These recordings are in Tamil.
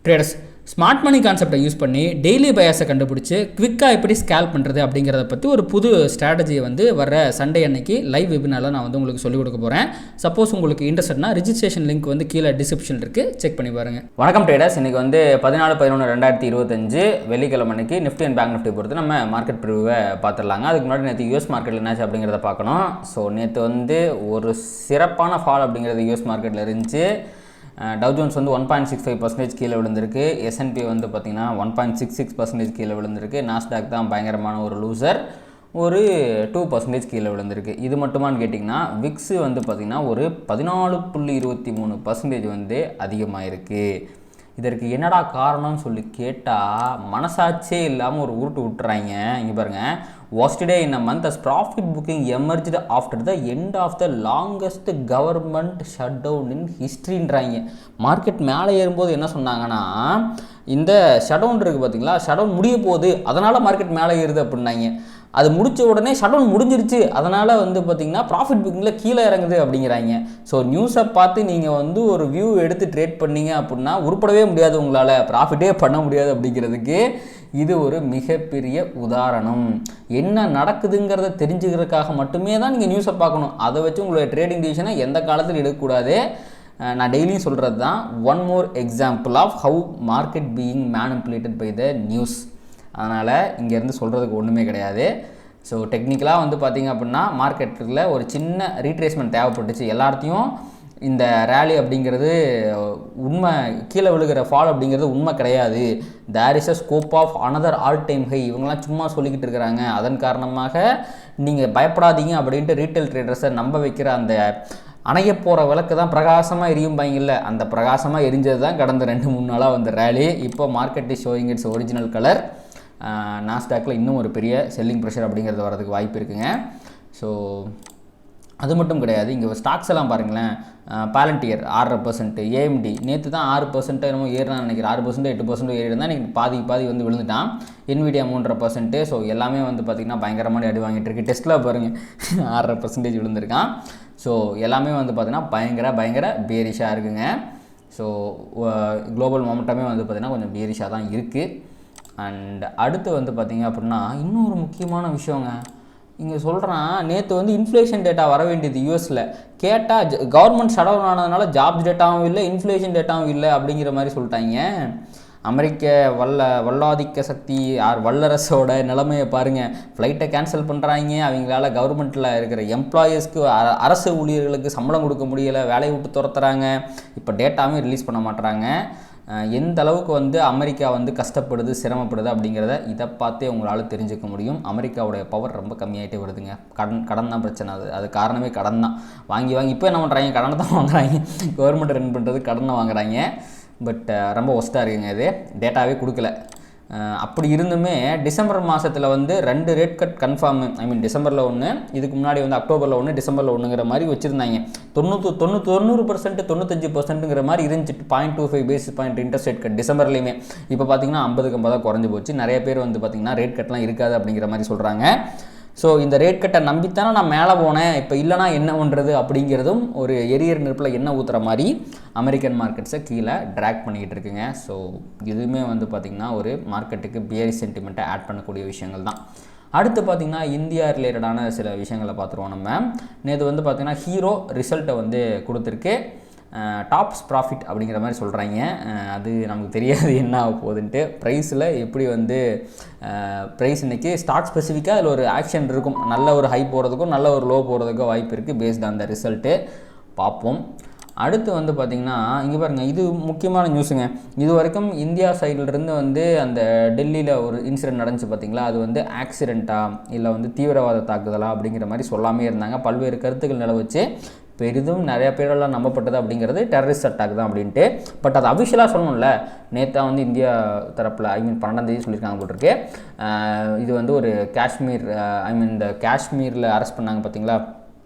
ட்ரேடர்ஸ் ஸ்மார்ட் மணி கான்செப்டை யூஸ் பண்ணி டெய்லி பயாஸை கண்டுபிடிச்சி குவிக்காக எப்படி ஸ்கேல் பண்ணுறது அப்படிங்கிறத பற்றி ஒரு புது ஸ்ட்ராட்டஜியை வந்து வர சண்டே அன்னைக்கு லைவ் வெபினாரில் நான் வந்து உங்களுக்கு சொல்லிக் கொடுக்க போகிறேன். சப்போஸ் உங்களுக்கு இன்ட்ரெஸ்ட்னா ரிஜிஸ்ட்ரேஷன் லிங்க் வந்து கீழே டிஸ்கிரிப்ஷன் இருக்குது, செக் பண்ணி பாருங்கள். வணக்கம் ட்ரேடர்ஸ். இன்றைக்கி வந்து 14/11/2025 வெள்ளிக்கிழமை அன்னைக்கு நிஃப்டி அண்ட் பேங்க் நிஃப்டி பொறுத்து நம்ம மார்க்கெட் ப்ரிவியூவை பார்த்துடலாங்க. அதுக்கு முன்னாடி நேற்று யூஎஸ் மார்க்கெட்டில் என்னாச்சு அப்படிங்கிறத பார்க்கணும். ஸோ நேற்று வந்து ஒரு சிறப்பான ஃபால் அப்படிங்கிறது யூஎஸ் மார்க்கெட்டில் இருந்துச்சு. டவ் ஜோன்ஸ் வந்து 1.65% கீழே விழுந்திருக்கு. S&P வந்து பார்த்திங்கன்னா 1.66% கீழே விழுந்திருக்கு. நாஸ்டாக் தான் பயங்கரமான ஒரு லூசர், ஒரு 2% கீழே விழுந்திருக்கு. இது மட்டுமான்னு கேட்டிங்கன்னா விக்ஸு வந்து பார்த்திங்கன்னா ஒரு 14.23% வந்து அதிகமாக இருக்குது. இதற்கு என்னடா காரணம்னு சொல்லி கேட்டால் மனசாட்சியே இல்லாமல் ஒரு உருட்டு விட்டுறாங்க. இங்கே பாருங்கள், worst day in a month as profit booking emerged after the end of the longest government shutdown in historyன்றாங்க. மார்க்கெட் மேலே ஏறும்போது என்ன சொன்னாங்கன்னா, இந்த ஷட்டவுன் இருக்குது பார்த்தீங்களா, ஷட்டவுன் முடிய போகுது, அதனால் மார்க்கெட் மேலே ஏறுது அப்படின்னாங்க. அது முடித்த உடனே ஷட்டவுன் முடிஞ்சிருச்சு, அதனால் வந்து பார்த்திங்கன்னா ப்ராஃபிட் புக்கிங்கில் கீழே இறங்குது அப்படிங்கிறாங்க. ஸோ நியூஸை பார்த்து நீங்கள் வந்து ஒரு வியூ எடுத்து ட்ரேட் பண்ணீங்க அப்படின்னா உருப்படவே முடியாது, உங்களால் ப்ராஃபிட்டே பண்ண முடியாது. அப்படிங்கிறதுக்கு இது ஒரு மிகப்பெரிய உதாரணம். என்ன நடக்குதுங்கிறத தெரிஞ்சுக்கிறதுக்காக மட்டுமே தான் நீங்கள் நியூஸை பார்க்கணும். அதை வச்சு உங்களுடைய ட்ரேடிங் டிசிஷனை எந்த காலத்தில் எடுக்கக்கூடாது. நான் டெய்லியும் சொல்கிறது தான், one more example of how market being manipulated by the news. அதனால் இங்கேருந்து சொல்கிறதுக்கு ஒன்றுமே கிடையாது. ஸோ டெக்னிக்கலாக வந்து பார்த்திங்க அப்படின்னா மார்க்கெட்டில் ஒரு சின்ன ரீட்ரேஸ்மெண்ட் தேவைப்பட்டுச்சு. எல்லாத்தையும் இந்த ரேலி அப்படிங்கிறது உண்மை, கீழே விழுகிற ஃபால் அப்படிங்கிறது உண்மை கிடையாது. There is a scope of another all time high. இவங்கெல்லாம் சும்மா சொல்லிக்கிட்டு இருக்கிறாங்க. அதன் காரணமாக நீங்கள் பயப்படாதீங்க அப்படின்ட்டு ரீட்டைல் ட்ரேடர்ஸை நம்ப வைக்கிற அந்த அணைய போகிற விளக்கு தான் பிரகாசமாக எரியும்பாங்கல்ல, அந்த பிரகாசமாக எரிஞ்சது தான் கடந்த 2-3 நாளாக வந்த ரேலி. இப்போ market is showing its original colour. நாஸ்டாக்கில் இன்னும் ஒரு பெரிய செல்லிங் ப்ரெஷர் அப்படிங்கிறது வரதுக்கு வாய்ப்பு இருக்குங்க. ஸோ அது மட்டும் கிடையாது, இங்கே ஸ்டாக்ஸ் எல்லாம் பாருங்களேன். பாலண்டியர் 6%, AMD நேற்று தான் 6% என்னமோ ஏறினான்னு நினைக்கிறேன். 6% 8% ஏறி இருந்தால் இன்றைக்கி பாதி வந்து விழுந்துட்டான். NVIDIA 3%. ஸோ எல்லாமே வந்து பார்த்திங்கன்னா பயங்கரமான அடி வாங்கிட்டு இருக்கு. டெஸ்ட்ல பாருங்கள் 6% விழுந்திருக்கான். ஸோ எல்லாமே வந்து பார்த்திங்கன்னா பயங்கர பேரிஷாக இருக்குங்க. ஸோ குளோபல் மொமெண்டமே வந்து பார்த்திங்கன்னா கொஞ்சம் பேரிஷாக தான் இருக்குது. அண்ட் அடுத்து வந்து பார்த்திங்க அப்படின்னா இன்னொரு முக்கியமான விஷயங்க இங்கே சொல்கிறேன். நேற்று வந்து இன்ஃப்ளேஷன் டேட்டா வர வேண்டியது யூஎஸில். கேட்டால் கவர்மெண்ட் ஷட்டவுன் ஆனதுனால ஜாப்ஸ் டேட்டாவும் இல்லை, இன்ஃப்ளேஷன் டேட்டாவும் இல்லை அப்படிங்கிற மாதிரி சொல்லிட்டாங்க. அமெரிக்க வல்லாதிக்க சக்தி வல்லரசோட நிலைமையை பாருங்கள். ஃப்ளைட்டை கேன்சல் பண்ணுறாங்க. அவங்களால கவர்மெண்ட்டில் இருக்கிற எம்ப்ளாயீஸ்க்கு, அரசு ஊழியர்களுக்கு சம்பளம் கொடுக்க முடியலை, வேலையை விட்டு துரத்துறாங்க. இப்போ டேட்டாவும் ரிலீஸ் பண்ண மாட்டுறாங்க. எந்த அளவுக்கு வந்து அமெரிக்கா வந்து கஷ்டப்படுது, சிரமப்படுது அப்படிங்கிறத இதை பார்த்தே உங்களால் தெரிஞ்சுக்க முடியும். அமெரிக்காவுடைய பவர் ரொம்ப கம்மியாகிட்டே வருதுங்க. கடன் தான் பிரச்சனை. அது காரணமே கடன் தான். வாங்கி இப்போ என்ன பண்ணுறாங்க, கடனை தான் வாங்குறாங்க. கவர்மெண்ட் ரன் பண்ணுறது கடனை வாங்குறாங்க. பட் ரொம்ப ஒஸ்ட்டாக இருக்குங்க. இது டேட்டாவே கொடுக்கல. அப்படி இருந்துமே டிசம்பர் மாதத்தில் வந்து 2 ரேட் கட் கன்ஃபார்மு. டிசம்பரில் ஒன்று, இதுக்கு முன்னாடி வந்து அக்டோபரில் ஒன்று, டிசம்பரில் ஒன்றுங்கிற மாதிரி வச்சுருந்தாங்க. 90% 95%ங்கிற மாதிரி இருந்துச்சு. 0.25 basis point interest rate cut டிசம்பர்லேயுமே. இப்போ பார்த்திங்கன்னா 50-50 குறைஞ்சி போச்சு. நிறைய பேர் வந்து பார்த்திங்கன்னா ரேட் கட்லாம் இருக்காது அப்படிங்கிற மாதிரி சொல்கிறாங்க. ஸோ இந்த ரேட் கட்டை நம்பித்தானே நான் மேலே போனேன், இப்போ இல்லைனா என்ன பண்ணுறது அப்படிங்கிறதும் ஒரு எரியர் நெருப்பில் எண்ணெய் ஊற்றுற மாதிரி அமெரிக்கன் மார்க்கெட்ஸை கீழே ட்ராக் பண்ணிக்கிட்டு இருக்குங்க. ஸோ இதுவுமே வந்து பார்த்திங்கன்னா ஒரு மார்க்கெட்டுக்கு பியரிஷ் சென்டிமெண்ட்டை ஆட் பண்ணக்கூடிய விஷயங்கள் தான். அடுத்து பார்த்திங்கன்னா இந்தியா ரிலேட்டடான சில விஷயங்களை பார்த்துருவோம். நம்ம நேற்று வந்து பார்த்திங்கன்னா ஹீரோ ரிசல்ட்டை வந்து கொடுத்துருக்கு. டாப்ஸ் ப்ராஃபிட் அப்படிங்கிற மாதிரி சொல்கிறாங்க. அது நமக்கு தெரியாது என்ன ஆக போகுதுன்ட்டு. ப்ரைஸில் எப்படி வந்து ப்ரைஸ் இன்றைக்கி ஸ்டாக் ஸ்பெசிஃபிக்காக அதில் ஒரு ஆக்ஷன் இருக்கும். நல்ல ஒரு ஹை போகிறதுக்கும் நல்ல ஒரு லோ போகிறதுக்கும் வாய்ப்பு இருக்குது பேஸ்ட் ஆன் த ரிசல்ட்டு. பார்ப்போம். அடுத்து வந்து பார்த்திங்கன்னா இங்கே பாருங்கள், இது முக்கியமான நியூஸுங்க. இது வரைக்கும் இந்தியா சைட்லேருந்து வந்து அந்த டெல்லியில் ஒரு இன்சிடென்ட் நடந்துச்சு பார்த்திங்களா, அது வந்து ஆக்சிடெண்ட்டா இல்லை வந்து தீவிரவாத தாக்குதலா அப்படிங்கிற மாதிரி சொல்லாமே இருந்தாங்க. பல்வேறு கருத்துக்கள் நிலவச்சு பெரிதும் நிறைய பேரெல்லாம் நம்பப்பட்டது அப்படிங்கிறது டெரரிஸ்ட் அட்டாக் தான் அப்படின்ட்டு. பட் அது அஃபிஷியலாக சொல்லணும்ல. நேற்றா வந்து இந்தியா தரப்பில் 12ஆம் தேதி சொல்லியிருக்காங்க போட்டிருக்கு. இது வந்து ஒரு காஷ்மீர் இந்த காஷ்மீரில் அரெஸ்ட் பண்ணாங்க பார்த்தீங்களா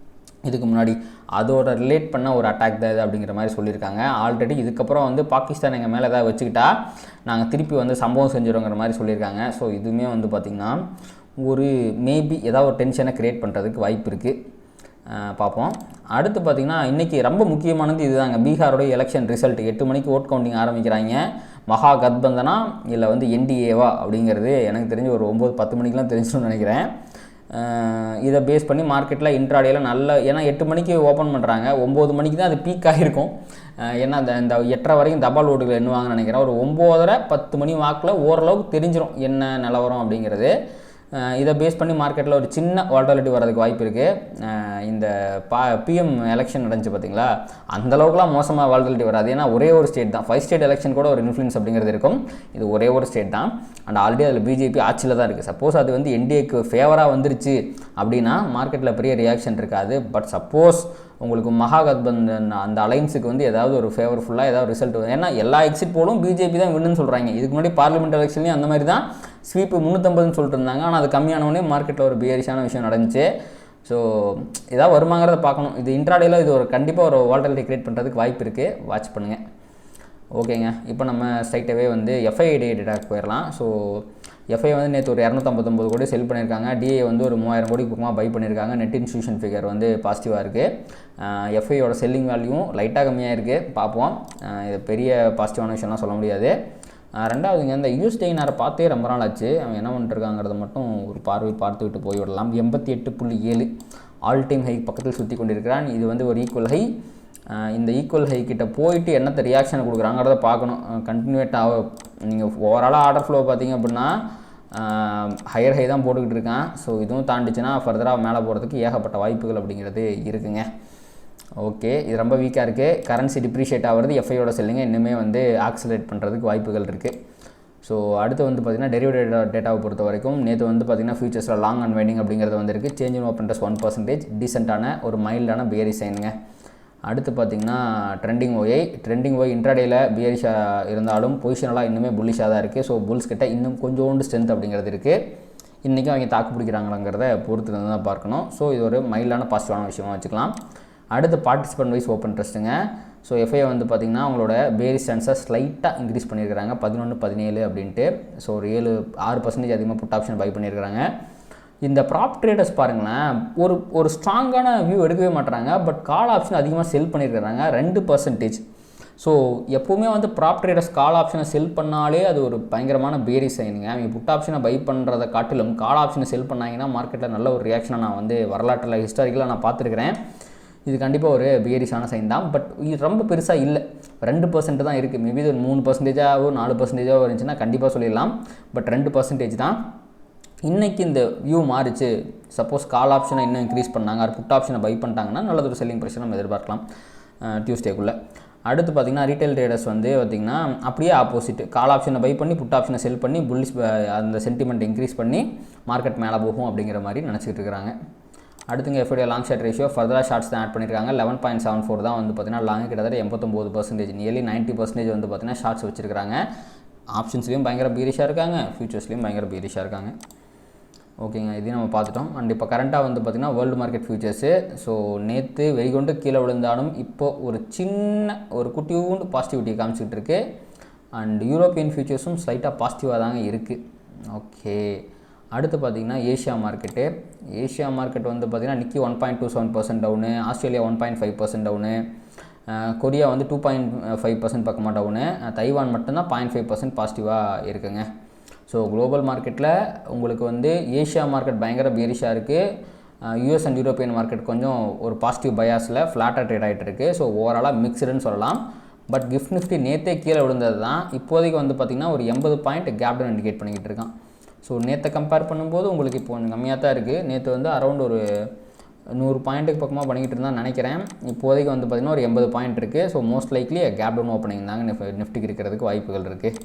இதுக்கு முன்னாடி, அதோட ரிலேட் பண்ண ஒரு அட்டாக் தான் இது அப்படிங்கிற மாதிரி சொல்லியிருக்காங்க. ஆல்ரெடி இதுக்கப்புறம் வந்து பாகிஸ்தான் எங்கள் மேலே ஏதாவது வச்சுக்கிட்டா நாங்கள் திருப்பி வந்து சம்பவம் செஞ்சிடுவோங்கிற மாதிரி சொல்லியிருக்காங்க. ஸோ இதுவுமே வந்து பார்த்திங்கன்னா ஒரு மேபி ஏதாவது ஒரு டென்ஷனை க்ரியேட் பண்ணுறதுக்கு வாய்ப்பு இருக்குது. பார்ப்போம். அடுத்து பார்த்திங்கன்னா இன்றைக்கி ரொம்ப முக்கியமானது இதுதாங்க. பீகாரோடைய எலெக்ஷன் ரிசல்ட் 8 மணிக்கு ஓட் கவுண்டிங் ஆரம்பிக்கிறாங்க. மகா கத்பந்தனா இல்லை வந்து என்டிஏவா அப்படிங்கிறது எனக்கு தெரிஞ்சு ஒரு 9-10 மணிக்கெலாம் தெரிஞ்சிடும்னு நினைக்கிறேன். இதை பேஸ் பண்ணி மார்க்கெட்டில் இன்ட்ராடேயில் நல்ல, ஏன்னா 8 மணிக்கு ஓப்பன் பண்ணுறாங்க, 9 மணிக்கு தான் அது பீக் ஆகிருக்கும். ஏன்னா இந்த 8:30 வரைக்கும் தபால் ஓட்டுகள் எண்ணுவாங்கன்னு நினைக்கிறேன். ஒரு 9:30-10 மணி வாக்கில் ஓரளவுக்கு தெரிஞ்சிடும் என்ன நிலவரம் அப்படிங்கிறது. இதை பேஸ் பண்ணி மார்க்கெட்டில் ஒரு சின்ன வால்டாலிட்டி வரதுக்கு வாய்ப்பு இருக்குது. இந்த பிஎம் எலெக்ஷன் நடந்துச்சு பார்த்தீங்களா, அந்தளவுக்குலாம் மோசமாக வால்டாலிட்டி வராது. ஏன்னா ஒரே ஒரு ஸ்டேட் தான், 5 ஸ்டேட் எலெக்ஷன் கூட ஒரு இன்ஃப்ளூயன்ஸ் அப்படிங்கிறது இருக்கும். இது ஒரே ஒரு ஸ்டேட் தான். அண்ட் ஆல்ரெடி அதில் பிஜேபி ஆட்சியில் தான் இருக்குது. சப்போஸ் அது வந்து என்டிஏக்கு ஃபேவராக வந்துருச்சு அப்படின்னா மார்க்கெட்டில் பெரிய ரியாக்ஷன் இருக்காது. பட் சப்போஸ் உங்களுக்கு மகாகத்பந்தன் அந்த அலைன்ஸுக்கு வந்து ஏதாவது ஒரு ஃபேவர்ஃபுல்லாக ஏதாவது ரிசல்ட் வரும். ஏன்னா எல்லா எக்ஸிட் போலும் பிஜேபி தான் வின்னுன்னு சொல்கிறாங்க. இதுக்கு முன்னாடி பார்லிமெண்ட் எலெக்ஷன்லேயும் அந்த மாதிரி தான் ஸ்வீப்பு 350ன்னு சொல்லிட்டு இருந்தாங்க. ஆனால் அது கம்மியானவொடனே மார்க்கெட்டில் ஒரு பியரிஷான விஷயம் நடந்துச்சு. ஸோ ஏதாவது வருமாங்கிறத பார்க்கணும். இது இன்ட்ராடேயில் இது ஒரு கண்டிப்பாக ஒரு வால்டாலிட்டி கிரியேட் பண்ணுறதுக்கு வாய்ப்பு இருக்குது. வாட்ச் பண்ணுங்கள். ஓகேங்க, இப்போ நம்ம ஸ்ட்ரைட்டாகவே வந்து எஃப்ஐஐடி டேட்டாக்கு போயிடலாம். ஸோ எஃப்ஐ வந்து நேற்று ஒரு 259 கோடி செல் பண்ணியிருக்காங்க. டிஏ வந்து ஒரு 3000 கோடிக்கு பக்கமாக பை பண்ணியிருக்காங்க. நெட் இன்ஸ்டியூஷன் ஃபிகர் வந்து பாசிட்டிவாக இருக்குது. எஃப்ஐயோட செல்லிங் வேல்யூவும் லைட்டாக கம்மியாக இருக்குது. பார்ப்போம், இது பெரிய பாசிட்டிவான விஷயம்லாம் சொல்ல முடியாது. ரெண்டாவதுங்க, இந்த யூஎஸ்டிஐனாரை பார்த்தே ரொம்ப நாள் ஆச்சு. அவன் என்ன பண்ணிட்டுருக்காங்கிறத மட்டும் ஒரு பார்வை பார்த்து விட்டு போய்விடலாம். 88.7 ஆல் டைம் ஹை பக்கத்தில் சுற்றி கொண்டிருக்கிறான். இது வந்து ஒரு ஈக்குவல் ஹை. இந்த ஈக்குவல் ஹை கிட்ட போயிட்டு என்னத்தை ரியாக்ஷனை கொடுக்குறாங்கிறத பார்க்கணும். கண்டினியூட் நீங்கள் ஓவராலாக ஆர்டர் ஃப்ளோ பார்த்தீங்க அப்படின்னா ஹையர் ஹை தான் போட்டுக்கிட்டு இருக்கான். ஸோ இதுவும் தாண்டிச்சுன்னா ஃபர்தராக மேலே போகிறதுக்கு ஏகப்பட்ட வாய்ப்புகள் அப்படிங்கிறது இருக்குங்க. ஓகே, இது ரொம்ப வீக்காக இருக்குது. கரன்சி டிப்ரிஷியேட் ஆகிறது, எஃப்ஐயோட செல்லிங்க இன்னுமே வந்து ஆக்சிலேட் பண்ணுறதுக்கு வாய்ப்புகள் இருக்குது. ஸோ அடுத்து வந்து பார்த்திங்கன்னா டெரிவேட்டிவ் டேட்டாவை பொறுத்த வரைக்கும் நேற்று வந்து பார்த்திங்கன்னா ஃபியூச்சர்ஸில் லாங் அன்வைண்டிங் அப்படிங்கிறது வந்துருக்கு. சேஞ்ச் இன் ஓப்பன் இன்ட்ரெஸ்ட் 1%, டீசெண்டான ஒரு மைல்டான பியரிஷ் சைனுங்க. அடுத்து பார்த்திங்கன்னா ட்ரெண்டிங் ஒய் இன்ட்ராடேயில் பியரிஷாக இருந்தாலும் பொசிஷனலாக இன்னுமே புல்லிஷாக தான் இருக்குது. ஸோ புல்ஸ் கிட்ட இன்னும் கொஞ்சோண்டு ஸ்ட்ரென்த் அப்படிங்கிறது இருக்குது. இன்றைக்கும் அவங்க தாக்கு பிடிக்கிறாங்களாங்கிறத பொறுத்து தான் பார்க்கணும். ஸோ இது ஒரு மைல்டான பாசிட்டிவான விஷயமாக வச்சுக்கலாம். அடுத்து பார்ட்டிசிபென்ட் வைஸ் ஓப்பன் இன்ட்ரெஸ்ட்டுங்க. ஸோ எஃப்ஐ வந்து பார்த்திங்கன்னா அவங்களோட பேரிஸ் ஸ்டான்ஸை ஸ்லைட்டாக இன்க்ரீஸ் பண்ணியிருக்கிறாங்க 11-17 அப்படின்ட்டு. ஸோ ஒரு 6% அதிகமாக புட் ஆப்ஷன் பை பண்ணியிருக்கிறாங்க. இந்த ப்ராப் ட்ரேடர்ஸ் பாருங்களேன், ஒரு ஸ்ட்ராங்கான வியூ எடுக்கவே மாட்டுறாங்க. பட் கால் ஆப்ஷன் அதிகமாக செல் பண்ணியிருக்கிறாங்க 2%. ஸோ எப்போவுமே வந்து ப்ராப் ட்ரேடர்ஸ் கால் ஆப்ஷனை செல் பண்ணாலே அது ஒரு பயங்கரமான பேரிஸ் சைனுங்க. அவங்க புட் ஆப்ஷனை பை பண்ணுறதை காட்டிலும் கால் ஆப்ஷனை செல் பண்ணாங்கன்னா மார்க்கெட்டில் நல்ல ஒரு ரியாக்ஷனை நான் வந்து வரலாற்றில் ஹிஸ்டாரிக்கலாக நான் பார்த்துருக்கிறேன். இது கண்டிப்பாக ஒரு பியரிஷான சைன் தான். பட் இது ரொம்ப பெருசாக இல்லை, 2% தான் இருக்குது. மேபி இது 3%-ஆவோ 4%-ஆவோ இருந்துச்சுன்னா கண்டிப்பாக சொல்லிடலாம். பட் 2% தான். இன்றைக்கி இந்த வியூ மாறிச்சு, சப்போஸ் கால் ஆப்ஷனை இன்னும் இன்க்ரீஸ் பண்ணாங்க, அது புட் ஆப்ஷனை பை பண்ணிட்டாங்கன்னா நல்லது ஒரு செல்லிங் ப்ரெஷர் நம்ம எதிர்பார்க்கலாம் டியூஸ்டேக்குள்ளே. அடுத்து பார்த்திங்கன்னா ரீட்டைல் ட்ரேடர்ஸ் வந்து பார்த்திங்கன்னா அப்படியே ஆப்போசிட், கால் ஆப்ஷனை பை பண்ணி புட் ஆப்ஷனை செல் பண்ணி புல்லிஷ் அந்த சென்டிமெண்ட் இன்க்ரீஸ் பண்ணி மார்க்கெட் மேலே போகும் அப்படிங்கிற மாதிரி நினச்சிக்கிட்டு இருக்கிறாங்க. அடுத்துங்க எஃப்ஐடியா லாங் ஷார்ட் ரேஷியோ ஃபர்தராக ஷார்ட்ஸ் தான் ஆட் பண்ணியிருக்காங்க. 11.74 தான் வந்து பார்த்திங்கன்னா லாங், கிட்டத்தட்ட 89%, நியர்லி 90% வந்து பார்த்திங்கன்னா ஷார்ட்ஸ் வச்சுருக்காங்க. ஆப்ஷன்ஸ்லேயும் பயங்கர பீரிஷாக இருக்காங்க, ஃபியூச்சர்ஸ்லேயும் பயங்கர பீரிஷாக இருக்காங்க. ஓகேங்க, இதையும் நம்ம பார்த்துட்டோம். அண்ட் இப்போ கரண்ட்டாக வந்து பார்த்திங்கன்னா வேர்ல்டு மார்க்கெட் ஃபியூச்சர்ஸு. ஸோ நேற்று வெறிகொண்டு கீழே விழுந்தாலும் இப்போது ஒரு சின்ன ஒரு குட்டியூண்டு பாசிட்டிவிட்டி காமிச்சிக்கிட்டு இருக்குது. அண்ட் யூரோப்பியன் ஃபியூச்சர்ஸும் ஸ்லைட்டாக பாசிட்டிவாக தாங்க இருக்குது. ஓகே, அடுத்து பார்த்திங்கன்னா ஏஷியா மார்க்கெட் வந்து பார்த்திங்கன்னா நிக்கி 1.27% டவுனு, ஆஸ்திரேலியா 1.5% டவுனு, கொரியா வந்து 2.5% பக்கமாக டவுனு, தைவான் மட்டும்தான் 0.5% பாசிட்டிவாக இருக்குங்க. ஸோ குளோபல் மார்க்கெட்டில் உங்களுக்கு வந்து ஏஷியா மார்க்கெட் பயங்கர பேரிஷாக இருக்குது. யூஎஸ் அண்ட் யூரோப்பியன் மார்க்கெட் கொஞ்சம் ஒரு பாசிட்டிவ் பயாஸில் ஃப்ளாட்டாக ட்ரேட் ஆகிட்டு இருக்குது. ஸோ ஓவராலாக மிக்ஸ்டுன்னு சொல்லலாம். பட் கிஃப்ட் நிஃப்டி நேற்றே கீழே விழுந்தது தான். இப்போதைக்கு வந்து பார்த்திங்கன்னா ஒரு 80 பாயிண்ட் கேப் டவுன் இண்டிகேட் பண்ணிக்கிட்டு இருக்கான். ஸோ நேற்றை கம்பேர் பண்ணும்போது உங்களுக்கு இப்போ கொஞ்சம் கம்மியாக தான் இருக்குது. நேற்று வந்து அரௌண்ட் ஒரு 100 பாயிண்ட்டுக்கு பக்கமாக பண்ணிக்கிட்டு இருந்தால் நினைக்கிறேன். இப்போதைக்கு வந்து பார்த்திங்கன்னா ஒரு 80 பாயிண்ட் இருக்குது. So most likely gap down opening தாங்க நிஃப்டிக்கு இருக்கிறதுக்கு வாய்ப்புகள் இருக்குது.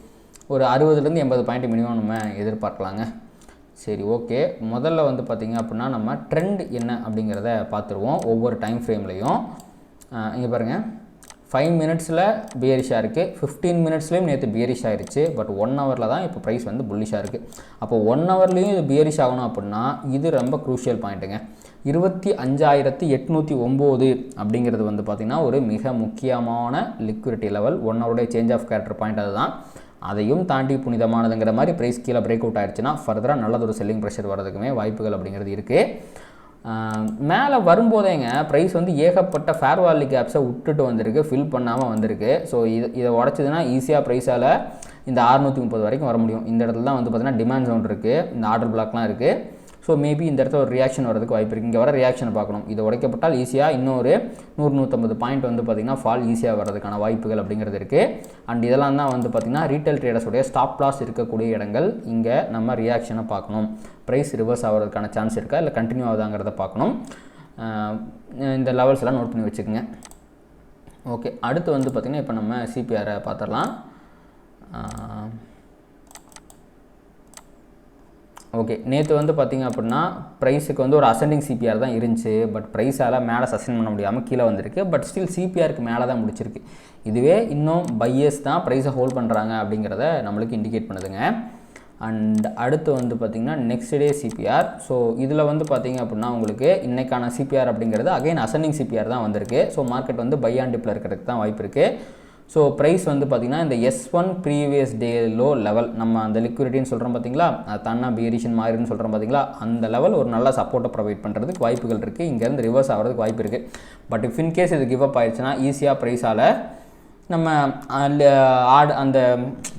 ஒரு 60 80 பாயிண்ட் மினிமம் நம்ம எதிர்பார்க்கலாங்க. சரி, ஓகே, முதல்ல வந்து பார்த்திங்க அப்படின்னா நம்ம ட்ரெண்ட் என்ன அப்படிங்கிறத பார்த்துருவோம் ஒவ்வொரு டைம் ஃப்ரேம்லேயும். இங்கே பாருங்கள், 5 மினிட்ஸில் பியரிஷாக இருக்குது, 15 மினிட்ஸ்லேயும் நேற்று பியரிஷ் ஆகிருச்சு. பட் 1 ஹவரில் தான் இப்போ ப்ரைஸ் வந்து புல்லிஷாக இருக்குது. அப்போ 1 ஹவர்லேயும் இது பியரிஷ் ஆகணும் அப்படின்னா இது ரொம்ப க்ரூஷியல் பாயிண்ட்டுங்க. 25,809 அப்படிங்கிறது வந்து பார்த்திங்கன்னா ஒரு மிக முக்கியமான லிக்விடிட்டி லெவல். 1 ஹவருடைய சேஞ்ச் ஆஃப் கேரக்டர் பாயிண்ட் அதுதான். அதையும் தாண்டி புனிதமானதுங்கிற மாதிரி ப்ரைஸ் கீழே பிரேக் அவுட் ஆகிடுச்சுன்னா ஃபர்தராக நல்லதொரு செல்லிங் ப்ரெஷர் வரதுக்குமே வாய்ப்புகள் அப்படிங்கிறது இருக்குது. மேலே வரும்போதேங்க ப்ரைஸ் வந்து ஏகப்பட்ட ஃபேர் வேல்யூ கேப்ஸை விட்டுட்டு வந்திருக்கு, ஃபில் பண்ணாமல் வந்திருக்கு. ஸோ இதை உடச்சிதுன்னா ஈஸியாக ப்ரைஸால் இந்த 630 வரைக்கும் வர முடியும். இந்த இடத்துல தான் வந்து பார்த்திங்கன்னா டிமாண்ட் ஜோன் இருக்குது, இந்த ஆர்டர் பிளாக்லாம் இருக்குது. ஸோ மேபி இந்த இடத்துல ஒரு ரியாக்ஷன் வரதுக்கு வாய்ப்பு இருக்குது. இங்கே வர ரியாக்ஷனை பார்க்கணும். இது உடைக்கப்பட்டால் ஈஸியாக இன்னொரு 100-150 பாயிண்ட் வந்து பார்த்திங்கன்னா ஃபால் ஈஸியாக வரதுக்கான வாய்ப்புகள் அப்படிங்கிறது இருக்குது. அண்ட் இதெல்லாம் தான் வந்து பார்த்திங்கன்னா ரீட்டைல் ட்ரேடர்ஸுடைய ஸ்டாப் லாஸ் இருக்கக்கூடிய இடங்கள். இங்கே நம்ம ரியாக்ஷனை பார்க்கணும். ப்ரைஸ் ரிவர்ஸ் ஆகிறதுக்கான சான்ஸ் இருக்கா இல்லை கண்டினியூ ஆகுதாங்கிறத பார்க்கணும். இந்த லெவல்ஸ் எல்லாம் நோட் பண்ணி வச்சுக்கோங்க. ஓகே, அடுத்து வந்து பார்த்திங்கன்னா இப்போ நம்ம சிபிஆரை பார்த்துடலாம். ஓகே, நேற்று வந்து பார்த்திங்க அப்படின்னா ப்ரைஸுக்கு வந்து ஒரு அசெண்டிங் சிபிஆர் தான் இருந்துச்சு. பட் ப்ரைஸால் மேலே சஸ்டெயின் பண்ண முடியாமல் கீழே வந்திருக்கு. பட் ஸ்டில் சிபிஆருக்கு மேலே தான் முடிச்சிருக்கு. இதுவே இன்னும் பையர்ஸ் தான் ப்ரைஸை ஹோல்ட் பண்ணுறாங்க அப்படிங்கிறத நம்மளுக்கு இண்டிகேட் பண்ணுதுங்க. அண்ட் அடுத்து வந்து பார்த்திங்கன்னா நெக்ஸ்ட் டே சிபிஆர். ஸோ இதில் வந்து பார்த்திங்க அப்படின்னா உங்களுக்கு இன்றைக்கான சிபிஆர் அப்படிங்கிறது அகைன் அசெண்டிங் சிபிஆர் தான் வந்திருக்கு. ஸோ மார்க்கெட் வந்து பை அண்ட் டிப்பில் இருக்கிறதுக்கு தான் வாய்ப்பு இருக்குது. ஸோ ப்ரைஸ் வந்து பார்த்திங்கன்னா இந்த S1 previous day low level, நம்ம அந்த லிக்விடிட்டின்னு சொல்கிறோம் பார்த்திங்களா, அது தானா பியரிஷன் மாறின்னு சொல்கிறோம் பார்த்திங்களா, அந்த லெவல் ஒரு நல்ல சப்போர்ட்டை ப்ரொவைட் பண்ணுறதுக்கு வாய்ப்புகள் இருக்குது. இங்கேருந்து ரிவர்ஸ் ஆகிறதுக்கு வாய்ப்பு இருக்குது. பட் இஃப் இன்கேஸ் இது கிவ் அப் ஆயிடுச்சுன்னா ஈஸியாக ப்ரைஸால் நம்ம அந்த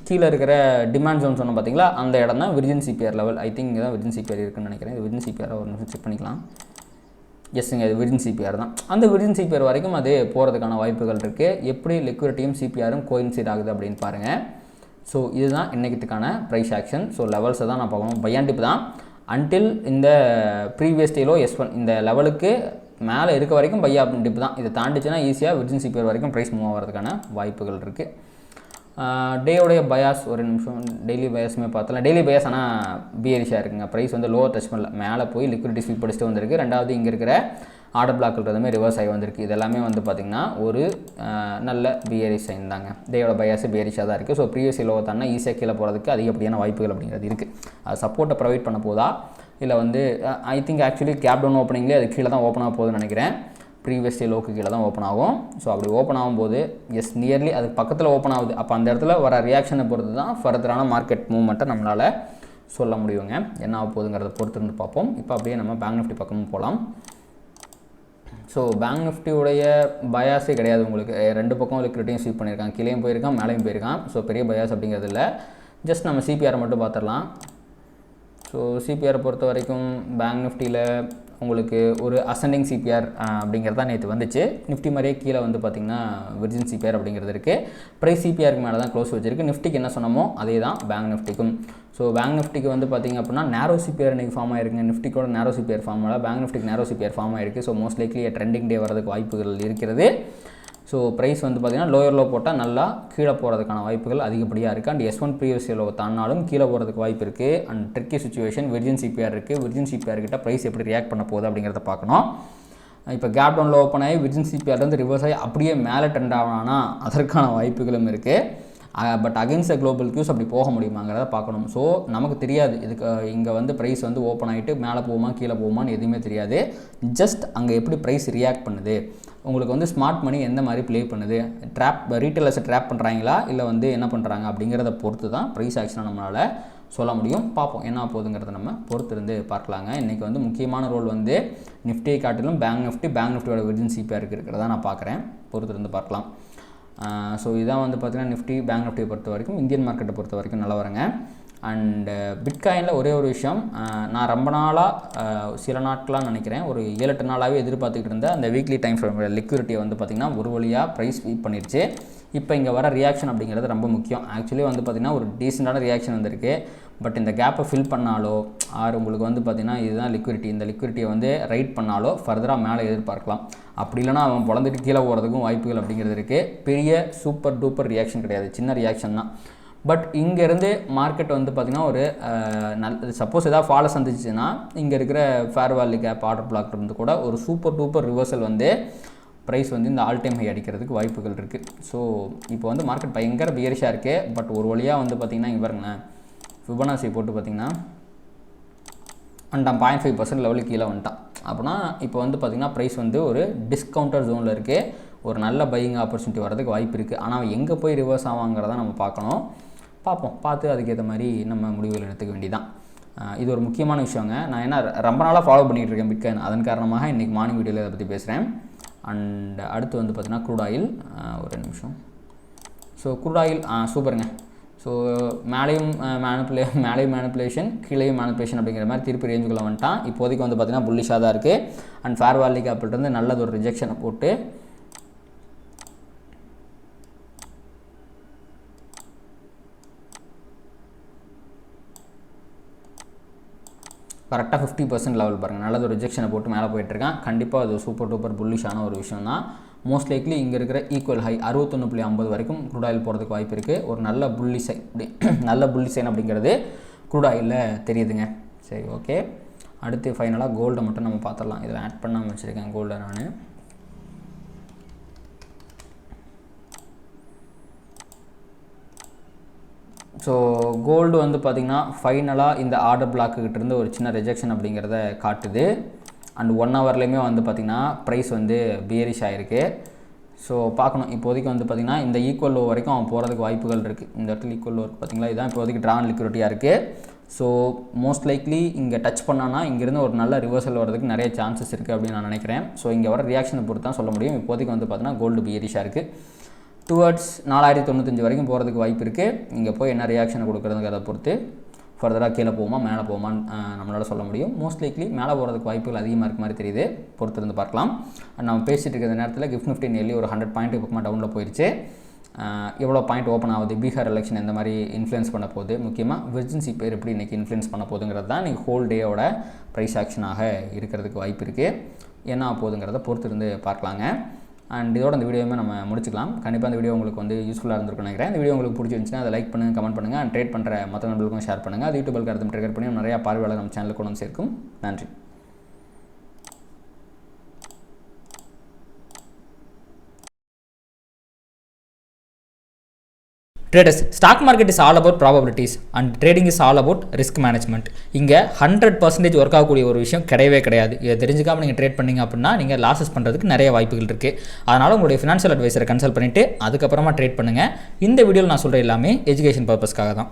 கீழே இருக்கிற டிமாண்ட் ஜோன் சொன்னோம் பார்த்திங்களா, அந்த இடம் தான் virgin CPR level. I think இங்கே தான் விர்ஜின் சிபிஆர் இருக்குன்னு நினைக்கிறேன். இது விர்ஜின் சிபிஆரை ஒரு நிமிஷம் செக் பண்ணிக்கலாம். எஸ்ங்க, இது விர்ஜின் சிபிஆர் தான். அந்த விர்ஜின் சிபிஆர் வரைக்கும் அது போகிறதுக்கான வாய்ப்புகள் இருக்குது. எப்படி லிக்விடிட்டியும் சிபிஆரும் கோயின்சைட் ஆகுது அப்படின்னு பாருங்கள். ஸோ இதுதான் இன்றைக்கிட்டுக்கான ப்ரைஸ் ஆக்ஷன். ஸோ லெவல்ஸை தான் நான் பார்க்கணும். பை அண்ட் டிப் தான் அன்டில் இந்த ப்ரீவியஸ் டேலோ S1 இந்த லெவலுக்கு மேலே இருக்க வரைக்கும் பை அண்ட் டிப் தான். இதை தாண்டிச்சுன்னா ஈஸியாக விர்ஜின் சிபிஆர் வரைக்கும் ப்ரைஸ் மூவ் ஆகிறதுக்கான வாய்ப்புகள் இருக்குது. டேயோடைய பயாஸ் ஒரு நிமிஷம், டெய்லி பயாஸுமே பார்த்தலாம். டெய்லி பயாஸ் ஆனால் பியரிஷாக இருக்குங்க. ப்ரைஸ் வந்து லோவர் டச் பண்ணல, மேலே போய் லிக்விடிட்டி ஸ்வீப் படிச்சுட்டு வந்திருக்கு. ரெண்டாவது இங்கே இருக்கிற ஆர்டர் பிளாக்ன்றதுமே ரிவர்ஸ் ஆகி வந்திருக்கு. இதெல்லாமே வந்து பார்த்திங்கன்னா ஒரு நல்ல பியரிஷ் சைன் தாங்க. டேயோட பயாஸ் பியரிஷாக தான் இருக்குது. ஸோ ப்ரீவியஸ் லோவை தானே ஈஸியாக கீழே போகிறதுக்கு அதிகப்படியான வாய்ப்புகள் அப்படிங்கிறது இருக்குது. அது சப்போர்ட்டை ப்ரொவைட் பண்ண போதா இல்லை வந்து I think actually gap down ஓப்பனிங்லேயே அது கீழே தான் ஓப்பன் ஆக போகுதுன்னு நினைக்கிறேன். ப்ரீவியஸ் டே லோக்கு கீழே தான் ஓப்பன் ஆகும். ஸோ அப்படி ஓப்பன் ஆகும்போது நியர்லி அதுக்கு பக்கத்தில் ஓப்பன் ஆகுது. அப்போ அந்த இடத்துல வர ரியாக்ஷனை பொறுத்து தான் ஃபர்தரான மார்க்கெட் மூவ்மெண்ட்டை நம்மளால் சொல்ல முடியுங்க. என்ன ஆக போகுதுங்கிறத பொறுத்து இருந்து பார்ப்போம். இப்போ அப்படியே நம்ம பேங்க் நிஃப்டி பக்கமும் போகலாம். ஸோ பேங்க் நிஃப்டியோடைய பயாஸே கிடையாது உங்களுக்கு. ரெண்டு பக்கம் லிக்விடிட்டியும் ஸ்வீப் பண்ணியிருக்கான், கீழேயும் போயிருக்கான், மேலேயும் போயிருக்கான். ஸோ பெரிய பயாஸ் அப்படிங்கிறது இல்லை. ஜஸ்ட் நம்ம சிபிஆரை மட்டும் பார்த்துடலாம். ஸோ சிபிஆரை பொறுத்த வரைக்கும் பேங்க் நிஃப்டியில் உங்களுக்கு ஒரு அசெண்டிங் சிபிஆர் அப்படிங்கிறது தான் நேற்று வந்துச்சு. நிஃப்டி மாதிரியே கீழே வந்து பார்த்திங்கன்னா விர்ஜின் சிபிஆர் அப்படிங்கிறது இருக்குது. ப்ரைஸ் சிபிஆருக்கு மேலே தான் க்ளோஸ் வச்சிருக்கு. நிஃப்டிக்கு என்ன சொன்னமோ அதே தான் பேங்க் நிஃப்டிக்கும். ஸோ பேங்க் நிஃப்டிக்கு வந்து பார்த்திங்க அப்படின்னா நேரோ சிபிஆர் இன்றைக்கி ஃபார்ம் ஆகிருக்குங்க. நிஃப்டிக்கோட நேரோ சிபிஆர் ஃபார்ம் ஆகல, பேங்க் நிஃப்டிக்கு நேரோ சிபிஆர் ஃபார்ம் ஆகிருக்கு. ஸோ மோஸ்ட் லைக்லி ட்ரெண்டிங் டே வரதுக்கு வாய்ப்புகள் இருக்கிறது. ஸோ ப்ரைஸ் வந்து பார்த்திங்கன்னா லோயர் லோ போட்டால் நல்லா கீழே போகிறதுக்கான வாய்ப்புகள் அதிகப்படியாக இருக்குது. அண்ட் S1 ப்ரீவியஸ் லோ தாண்டாலும் கீழே போகிறதுக்கு வாய்ப்பு இருக்குது. And tricky situation virgin CPR இருக்குது. விர்ஜின் சிபிஆர் கிட்ட ப்ரைஸ் எப்படி ரியாக்ட் பண்ண போகுது அப்படிங்கிறத பார்க்கணும். இப்போ கேப் டவுனில் ஓப்பன் ஆகி விர்ஜின் சிபிஆர்லேருந்து ரிவர்ஸ் ஆகி அப்படியே மேலே ட்ரெண்ட் ஆகணும்னா அதற்கான வாய்ப்புகளும் இருக்குது. பட் அகைன்ஸ்ட் குளோபல் கியூஸ் அப்படி போக முடியுமாங்கிறத பார்க்கணும். ஸோ நமக்கு தெரியாது இதுக்கு இங்கே வந்து ப்ரைஸ் வந்து ஓப்பன் ஆகிட்டு மேலே போகுமா கீழே போகுமான்னு எதுவுமே தெரியாது. ஜஸ்ட் அங்கே எப்படி ப்ரைஸ் ரியாக்ட் பண்ணுது, உங்களுக்கு வந்து ஸ்மார்ட் மணி எந்த மாதிரி ப்ளே பண்ணுது, ரீட்டைலர்ஸை ட்ராப் பண்ணுறாங்களா இல்லை வந்து என்ன பண்ணுறாங்க அப்படிங்கிறத பொறுத்து தான் ப்ரைஸ் ஆக்ஷனை நம்மளால் சொல்ல முடியும். பார்ப்போம் என்ன போகுதுங்கிறத நம்ம பொறுத்து இருந்து பார்க்கலாங்க. இன்றைக்கி வந்து முக்கியமான ரோல் வந்து நிஃப்டியை காட்டிலும் பேங்க் நிஃப்டியோட விர்ஜின் சிபிஆருக்கு இருக்கிறதா நான் பார்க்குறேன். பொறுத்து இருந்து பார்க்கலாம். ஸோ இதான் வந்து பார்த்திங்கன்னா நிஃப்டி பேங்க் நிஃப்டியை பொறுத்த வரைக்கும் இந்தியன் மார்க்கெட்டை பொறுத்த வரைக்கும் நல்லா வருங்க. அண்டு பிட்காயினில் ஒரே ஒரு விஷயம், நான் ரொம்ப நாளாக சில நாட்களாக நினைக்கிறேன் ஒரு 7-8 நாளாகவே எதிர்பார்த்துக்கிட்டு இருந்த அந்த வீக்லி டைம் ஃப்ரேம் லிக்விடிட்டியை வந்து பார்த்திங்கன்னா ஒரு வழியாக ப்ரைஸ் ஸ்வீப் பண்ணிடுச்சு. இப்போ இங்கே வர ரியாக்ஷன் அப்படிங்கிறது ரொம்ப முக்கியம். ஆக்சுவலி வந்து பார்த்திங்கன்னா ஒரு டீசெண்டான ரியாக்ஷன் வந்திருக்கு. பட் இந்த கேப்பை ஃபில் பண்ணாலோ ஆர் உங்களுக்கு வந்து பார்த்திங்கன்னா இதுதான் லிக்விடிட்டி, இந்த லிக்விடிட்டியை வந்து ரைட் பண்ணாலோ ஃபர்தராக மேலே எதிர்பார்க்கலாம். அப்படி இல்லைனா அவன் பொழந்துட்டு கீழே போகிறதுக்கும் வாய்ப்புகள் அப்படிங்கிறது இருக்குது. பெரிய சூப்பர் டூப்பர் ரியாக்ஷன் கிடையாது, சின்ன ரியாக்ஷன் தான். பட் இங்கேருந்து மார்க்கெட் வந்து பார்த்திங்கன்னா ஒரு சப்போஸ் எதாவது ஃபாலை சந்திச்சுன்னா இங்கே இருக்கிற fair value gap order block இருந்து கூட ஒரு சூப்பர் டூப்பர் ரிவர்சல் வந்து ப்ரைஸ் வந்து இந்த ஆல் டைம் ஹை அடிக்கிறதுக்கு வாய்ப்புகள் இருக்குது. ஸோ இப்போ வந்து மார்க்கெட் பயங்கர பியரிஷாக இருக்குது. பட் ஒரு வழியாக வந்து பார்த்திங்கன்னா இங்கே பாருங்களேன், ஃபிபனாசி போட்டு பார்த்திங்கன்னா வந்துட்டான் 0.5% லெவலுக்கு கீழே வந்துட்டான். அப்படின்னா இப்போ வந்து பார்த்திங்கன்னா ப்ரைஸ் வந்து ஒரு டிஸ்கவுண்டர் ஜோனில் இருக்குது. ஒரு நல்ல பையிங் ஆப்பர்ச்சுனிட்டி வரதுக்கு வாய்ப்பு இருக்குது. ஆனால் எங்கே போய் ரிவர்ஸ் ஆவாங்கிறத நம்ம பார்க்கணும். பார்த்து அதுக்கேற்ற மாதிரி நம்ம முடிவுகள் எடுத்துக்க வேண்டியதான். இது ஒரு முக்கியமான விஷயங்க. நான் என்ன ரொம்ப நாளாக ஃபாலோ பண்ணிகிட்டு இருக்கேன் பிட்காயின். அதன் காரணமாக இன்றைக்கி மார்னிங் வீடியோவில் இதை பற்றி பேசுகிறேன். அண்ட் அடுத்து வந்து பார்த்திங்கன்னா க்ரூட் ஆயில் ஒரு நிமிஷம். ஸோ க்ரூட் ஆயில் சூப்பருங்க. ஸோ மேலேயும் மேனிப்புலேஷன் கீழேயும் மேனிப்புலேஷன் அப்படிங்கிற மாதிரி திருப்பி ரேஞ்சுக்குள்ளே வந்துட்டான். இப்போதைக்கு வந்து பார்த்திங்கன்னா புல்லிஷாக தான் இருக்குது. அண்ட் ஃபேர் வேல்யூ கேபிட்டல் நல்லது ஒரு ரிஜெக்ஷனை போட்டு கரெக்டாக 50% லெவல் பாருங்கள், நல்லது ஒரு ரிஜெக்ஷனை போட்டு மேலே போயிட்டுருக்கான். கண்டிப்பாக அது சூப்பர் டூப்பர் புல்லிஷான ஒரு விஷயம் தான். மோஸ்ட் லைக்லி இங்கே இருக்கிற ஈக்குவல் ஹை 61.50 வரைக்கும் க்ரூட் ஆயில் போகிறதுக்கு வாய்ப்பு இருக்குது. ஒரு நல்ல புல்லி சைன் நல்ல புல்லி சைன் அப்படிங்கிறது க்ரூட் ஆயிலில் தெரியுதுங்க. சரி, ஓகே. அடுத்து ஃபைனலாக கோல்டை மட்டும் நம்ம பார்த்துடலாம். இதில் ஆட் பண்ணாமல் வச்சுருக்கேன் கோல்டை நான். ஸோ கோல்டு வந்து பார்த்திங்கன்னா ஃபைனலாக இந்த ஆர்டர் பிளாக்குக்கிட்டேருந்து ஒரு சின்ன ரிஜெக்ஷன் அப்படிங்கிறத காட்டுது. அண்ட் 1 ஹவர்லேயுமே வந்து பார்த்திங்கன்னா ப்ரைஸ் வந்து பியரிஷ் ஆகிருக்கு. ஸோ பார்க்கணும். இப்போதைக்கு வந்து பார்த்திங்கன்னா இந்த ஈக்குவல் லோ வரைக்கும் அவன் போகிறதுக்கு வாய்ப்புகள் இருக்குது. இந்த இடத்துல ஈக்குவல் லோ இருக்குது பார்த்திங்களா, இதுதான் இப்போதைக்கு ட்ரான் லிக்விடிட்டியாக இருக்குது. ஸோ மோஸ்ட் லைக்லி இங்கே டச் பண்ணானா இங்கேருந்து ஒரு நல்ல ரிவர்சல் வரதுக்கு நிறைய சான்சஸ் இருக்குது அப்படின்னு நான் நினைக்கிறேன். ஸோ இங்கே வர ரியாக்ஷனை பொறுத்து தான் சொல்ல முடியும். இப்போதைக்கு வந்து பார்த்திங்கன்னா கோல்டு பியரிஷாக இருக்குது. டுவர்ட்ஸ் 4095 வரைக்கும் போகிறதுக்கு வாய்ப்பு இருக்குது. இங்கே போய் என்ன ரியாக்ஷனை கொடுக்குறதுக்கு அதை பொறுத்து ஃபர்தராக கீழே போகுமா மேலே போகுமான்னு நம்மளால் சொல்ல முடியும். மோஸ்ட் லைக்லி மேலே போகிறதுக்கு வாய்ப்புகள் அதிகமாக இருக்க மாதிரி தெரியுது. பொறுத்திருந்து பார்க்கலாம். நம்ம பேசிகிட்டு இருக்கிற நேரத்தில் கிஃப்ட் நிஃப்டி நெல்லி ஒரு 100 பாயிண்ட்டுக்கு பக்கமாக டவுனில் போயிடுச்சு. எவ்வளோ பாயிண்ட் ஓப்பன் ஆகுது, பீகார் எலெக்ஷன் எந்த மாதிரி இன்ஃப்ளூயன்ஸ் பண்ண போகுது, முக்கியமாக விர்ஜின்சி பேர் எப்படி இன்றைக்கி இன்ஃப்ளூயன்ஸ் பண்ண போகுதுங்கிறது தான் இன்றைக்கி ஹோல் டேயோட ப்ரைஸ் ஆக்ஷனாக இருக்கிறதுக்கு வாய்ப்பு இருக்குது. என்ன போகுதுங்கிறத பொறுத்திருந்து பார்க்கலாங்க. அண்ட் இதோட இந்த வீடியோவுமே நம்ம முடிச்சுக்கலாம். கண்டிப்பாக இந்த வீடியோ உங்களுக்கு வந்து யூஸ்ஃபுல்லாக இருந்திருக்குன்னு நினைக்கிறேன். இந்த வீடியோ உங்களுக்கு பிடிச்சிருந்துச்சுன்னா அதை லைக் பண்ணுங்கள், கமெண்ட் பண்ணுங்கள். அண்ட் ட்ரேட் பண்ணுற மற்ற நண்பர்களுக்கும் ஷேர் பண்ணுங்கள். அது யூடியூபில் கருத்து ட்ரிகர் பண்ணி நிறையா பார்வையாளர் நம்ம சேனலுக்கு கொண்டு வந்து சேர்க்கும். நன்றி. Traders, stock market is all about probabilities and trading is all about risk management. இங்கே 100% ஒர்க் ஆகக்கூடிய ஒரு விஷயம் கிடையவே கிடையாது. இதை தெரிஞ்சுக்காமல் நீங்கள் ட்ரேட் பண்ணிங்க அப்படின்னா நீங்கள் லாஸஸ் பண்ணுறதுக்கு நிறைய வாய்ப்புகள் இருக்குது. அதனால் உங்களுடைய ஃபினான்ஷியல் அட்வைசரை கன்சல்ட் பண்ணிவிட்டு அதுக்கப்புறமா ட்ரேட் பண்ணுங்கள். இந்த வீடியோவில் நான் சொல்கிற எல்லாமே எஜுகேஷன் பர்பஸ்க்காக தான்.